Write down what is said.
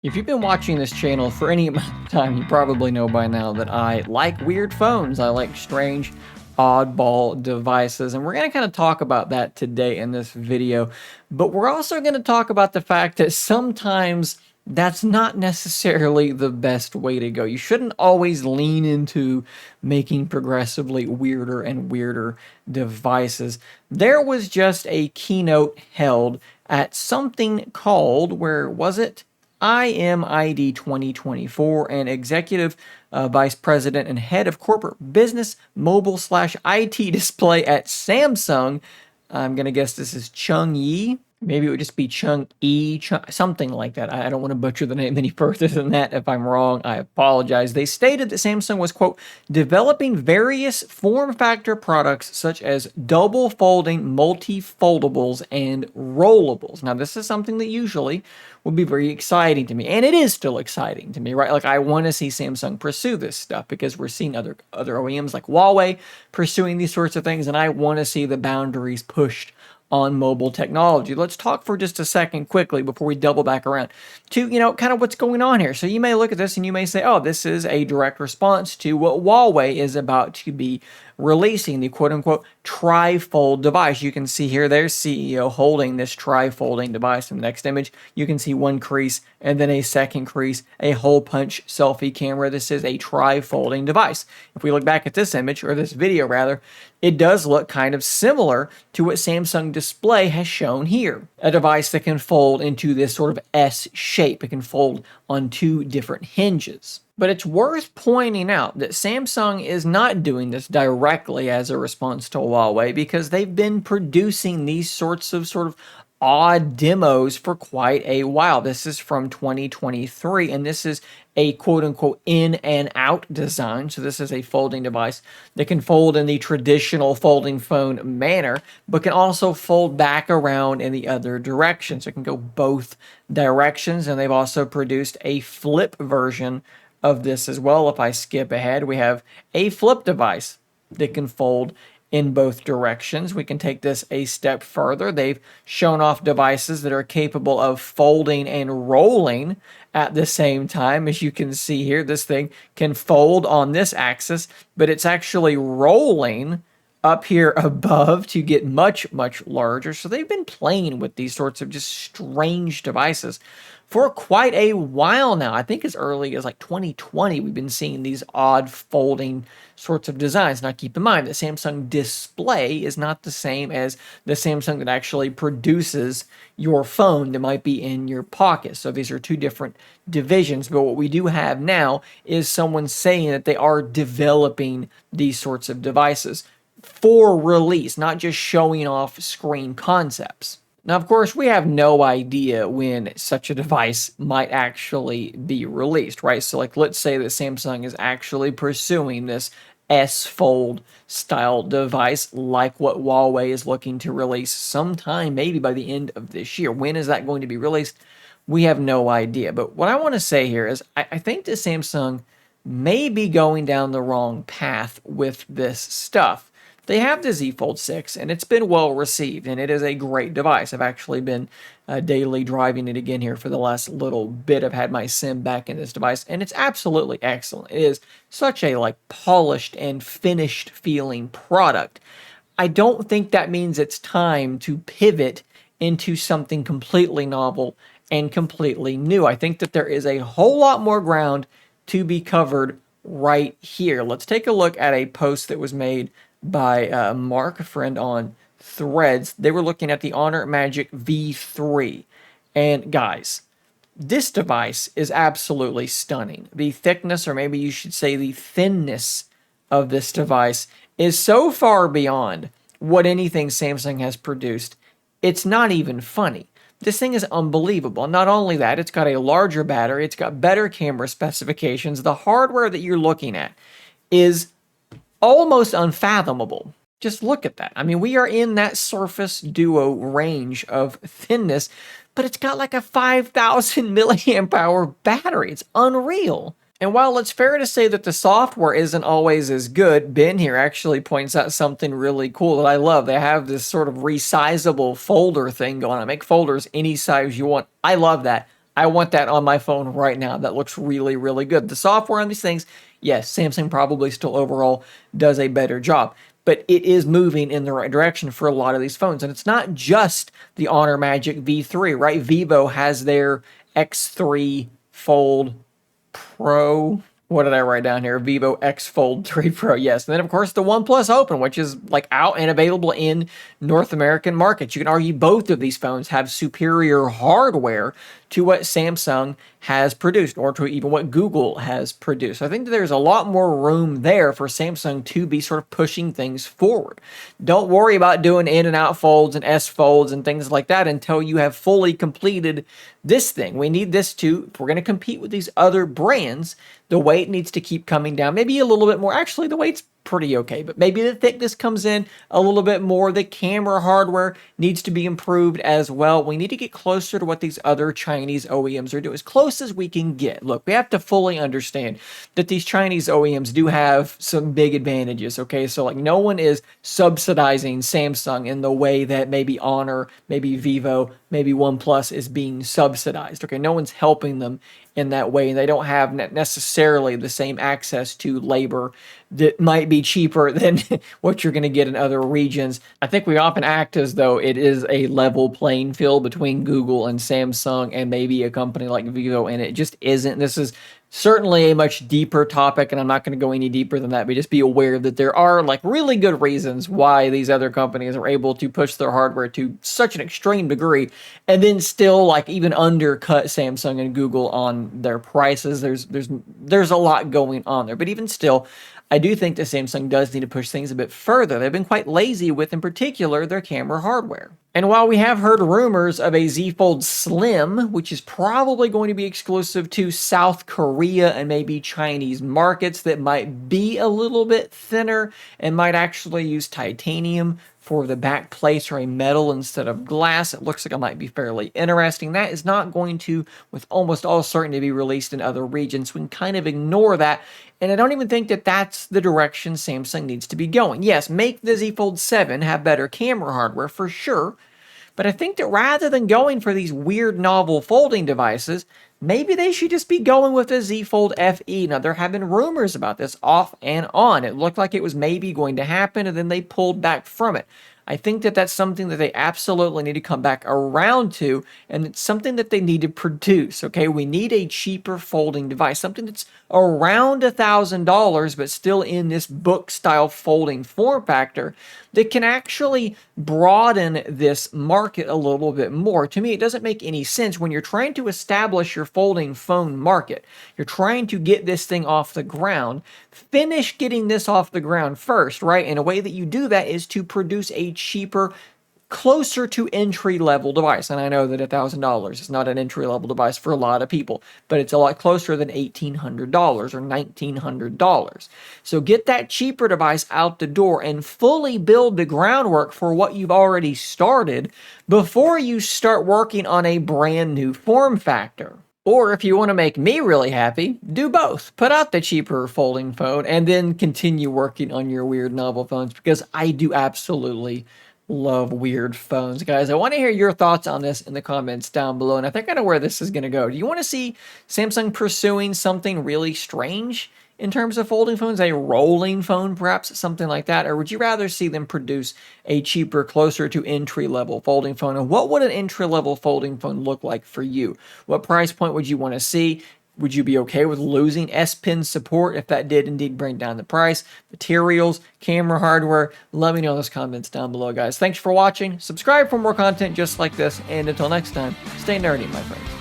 If you've been watching this channel for any amount of time, you probably know by now that I like weird phones. I like strange, oddball devices, and we're going to kind of talk about that today in this video. But we're also going to talk about the fact that sometimes that's not necessarily the best way to go. You shouldn't always lean into making progressively weirder and weirder devices. There was just a keynote held at something called, where was it? IMID 2024, and Executive Vice President and Head of Corporate Business Mobile/IT Display at Samsung. I'm going to guess this is Chung Yi. Maybe it would just be Chung E, something like that. I don't want to butcher the name any further than that. If I'm wrong, I apologize. They stated that Samsung was, quote, developing various form factor products such as double folding multi-foldables and rollables. Now, this is something that usually would be very exciting to me, and it is still exciting to me, right? Like, I want to see Samsung pursue this stuff because we're seeing other OEMs like Huawei pursuing these sorts of things, and I want to see the boundaries pushed on mobile technology. Let's talk for just a second quickly before we double back around to, kind of what's going on here. So you may look at this and you may say, oh, this is a direct response to what Huawei is about to be releasing, the quote-unquote tri-fold device. You can see here their CEO holding this tri-folding device. In the next image, you can see one crease and then a second crease, a hole punch selfie camera. This is a tri-folding device. If we look back at this image, or this video rather, it does look kind of similar to what Samsung Display has shown here. A device that can fold into this sort of S shape. It can fold on two different hinges. But it's worth pointing out that Samsung is not doing this directly as a response to Huawei, because they've been producing these sorts of odd demos for quite a while. This is from 2023, and this is a quote-unquote in and out design. So this is a folding device that can fold in the traditional folding phone manner, but can also fold back around in the other direction. So it can go both directions, and they've also produced a flip version of this as well. If I skip ahead, we have a flip device that can fold in both directions. We can take this a step further. They've shown off devices that are capable of folding and rolling at the same time. As you can see here, this thing can fold on this axis, but it's actually rolling up here above to get much, much larger. So they've been playing with these sorts of just strange devices for quite a while now. I think as early as like 2020, we've been seeing these odd folding sorts of designs. Now, keep in mind that Samsung Display is not the same as the Samsung that actually produces your phone that might be in your pocket. So these are two different divisions. But what we do have now is someone saying that they are developing these sorts of devices for release, not just showing off screen concepts. Now, of course, we have no idea when such a device might actually be released, right? So, like, let's say that Samsung is actually pursuing this S-Fold style device, like what Huawei is looking to release sometime, maybe by the end of this year. When is that going to be released? We have no idea. But what I want to say here is I think that Samsung may be going down the wrong path with this stuff. They have the Z Fold 6, and it's been well received, and it is a great device. I've actually been daily driving it again here for the last little bit. I've had my SIM back in this device, and it's absolutely excellent. It is such a polished and finished feeling product. I don't think that means it's time to pivot into something completely novel and completely new. I think that there is a whole lot more ground to be covered right here. Let's take a look at a post that was made by Mark, a friend on Threads. They were looking at the Honor Magic V3. And guys, this device is absolutely stunning. The thickness, or maybe you should say the thinness of this device, is so far beyond what anything Samsung has produced. It's not even funny. This thing is unbelievable. Not only that, it's got a larger battery, it's got better camera specifications. The hardware that you're looking at is almost unfathomable. Just look at that. I mean, we are in that Surface Duo range of thinness, but it's got like a 5,000 milliamp hour battery. It's unreal. And while it's fair to say that the software isn't always as good, Ben here actually points out something really cool that I love. They have this sort of resizable folder thing going on. Make folders any size you want. I love that. I want that on my phone right now. That looks really, really good. The software on these things, yes, Samsung probably still overall does a better job, but it is moving in the right direction for a lot of these phones. And it's not just the Honor Magic V3, right? Vivo has their X3 Fold Pro. What did I write down here? Vivo X Fold 3 Pro, yes. And then, of course, the OnePlus Open, which is like out and available in North American markets. You can argue both of these phones have superior hardware to what Samsung has produced, or to even what Google has produced. So I think that there's a lot more room there for Samsung to be sort of pushing things forward. Don't worry about doing in and out folds and S folds and things like that until you have fully completed this thing. We need this to, if we're going to compete with these other brands, the weight needs to keep coming down. Maybe a little bit more. Actually, the weight's pretty okay, but maybe the thickness comes in a little bit more. The camera hardware needs to be improved as well. We need to get closer to what these other Chinese OEMs are doing, as close as we can get. Look, we have to fully understand that these Chinese OEMs do have some big advantages, okay? So like no one is subsidizing Samsung in the way that maybe Honor, maybe Vivo, maybe OnePlus is being subsidized, okay? No one's helping them in that way. They don't have necessarily the same access to labor that might be cheaper than what you're going to get in other regions. I think we often act as though it is a level playing field between Google and Samsung and maybe a company like Vivo, and it just isn't. This is certainly a much deeper topic, and I'm not going to go any deeper than that, but just be aware that there are like really good reasons why these other companies are able to push their hardware to such an extreme degree and then still like even undercut Samsung and Google on their prices. There's a lot going on there, but even still, I do think that Samsung does need to push things a bit further. They've been quite lazy with, in particular, their camera hardware. And while we have heard rumors of a Z Fold Slim, which is probably going to be exclusive to South Korea and maybe Chinese markets, that might be a little bit thinner and might actually use titanium for the back place or a metal instead of glass. It looks like it might be fairly interesting. That is not going to, with almost all certainty, be released in other regions. We can kind of ignore that. And I don't even think that that's the direction Samsung needs to be going. Yes, make the Z Fold 7 have better camera hardware for sure. But I think that rather than going for these weird novel folding devices, maybe they should just be going with the Z Fold FE. Now, there have been rumors about this off and on. It looked like it was maybe going to happen, and then they pulled back from it. I think that that's something that they absolutely need to come back around to, and it's something that they need to produce, okay? We need a cheaper folding device, something that's around $1,000, but still in this book-style folding form factor that can actually broaden this market a little bit more. To me, it doesn't make any sense when you're trying to establish your folding phone market. You're trying to get this thing off the ground. Finish getting this off the ground first, right? And a way that you do that is to produce a cheaper, closer to entry-level device. And I know that $1,000 is not an entry-level device for a lot of people, but it's a lot closer than $1,800 or $1,900. So get that cheaper device out the door and fully build the groundwork for what you've already started before you start working on a brand new form factor. Or if you want to make me really happy, do both. Put out the cheaper folding phone and then continue working on your weird novel phones, because I do absolutely love weird phones. Guys, I want to hear your thoughts on this in the comments down below, and I think I know where this is going to go. Do you want to see Samsung pursuing something really strange in terms of folding phones, a rolling phone, perhaps something like that? Or would you rather see them produce a cheaper, closer to entry-level folding phone? And what would an entry-level folding phone look like for you? What price point would you want to see? Would you be okay with losing S Pen support if that did indeed bring down the price? Materials, camera hardware, let me know in those comments down below, guys. Thanks for watching. Subscribe for more content just like this, and until next time, stay nerdy, my friends.